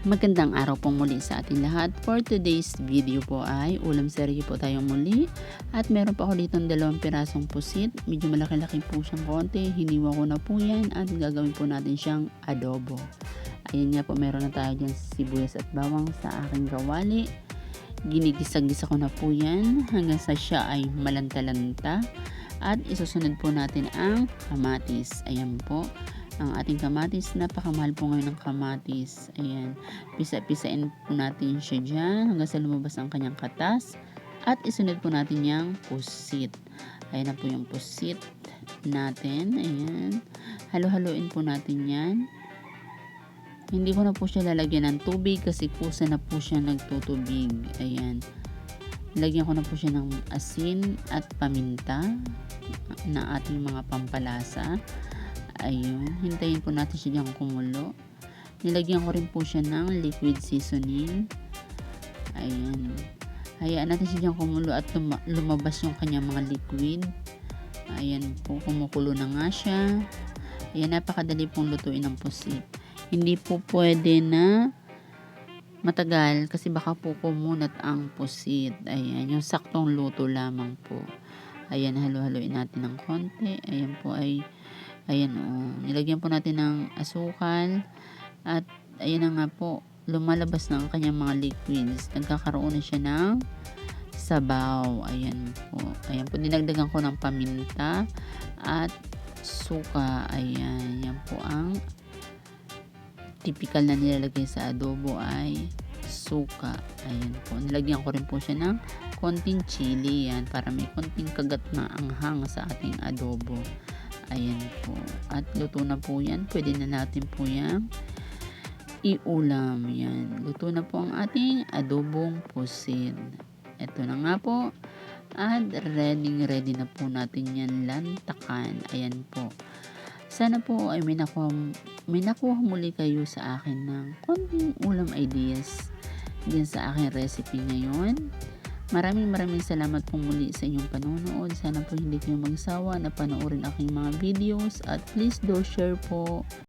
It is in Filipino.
Magandang araw pong muli sa ating lahat. For today's video po ay ulam serye po tayong muli. At meron pa ako ditong 2 pirasong pusit. Medyo malaki-laki po siyang konti. Hiniwa ko na po yan at gagawin po natin siyang adobo. Ayan nga po, meron na tayo dyan sibuyas at bawang sa aking kawali. Ginigisa-gisa ko na po yan hanggang sa siya ay malanta-lanta. At isusunod po natin ang kamatis. Ayan po. Ang ating kamatis, napakamahal po ngayon ng kamatis. Ayan, pisa-pisain po natin siya dyan hanggang sa lumabas ang kanyang katas. At isunod po natin yung pusit. Ayan na po yung pusit natin. Ayan, halo-haloin po natin yan. Hindi ko na po siya lalagyan ng tubig kasi kusa na po siya nagtutubig. Ayan, lagyan ko na po siya ng asin at paminta na ating mga pampalasa. Ayun, hintayin po natin siya diyang kumulo. Nilagyan ko rin po siya ng liquid seasoning. Ayan, hayaan natin siya diyang kumulo at lumabas yung kanyang mga liquid. Ayan po, kumukulo na nga siya. Ayan, napakadali pong lutuin ng pusit. Hindi po pwede na matagal kasi baka po kumunat ang pusit. Ayan, yung saktong luto lamang po. Ayan, halo-haloin natin ng konti. Ayan po ay ayan nilagyan po natin ng asukal at ayan na nga po, lumalabas na ang kanyang mga liquids. Nagkakaroon na siya ng sabaw. Ayan po, dinagdagan ko ng paminta at suka. Ayan, yan po ang typical na nilalagay sa adobo ay suka. Ayan po, nilagyan ko rin po siya ng konting chili yan para may konting kagat na anghang sa ating adobo. Ayan po. At luto na po yan. Pwede na natin po yan iulam. Yan. Luto na po ang ating adobong pusit. Ito na nga po. At ready na po natin yan lantakan. Ayan po. Sana po ay may nakuha muli kayo sa akin ng konting ulam ideas din sa aking recipe ngayon. Maraming salamat po muli sa inyong panonood. Sana po hindi kayo magsawa na panoorin aking mga videos at please do share po.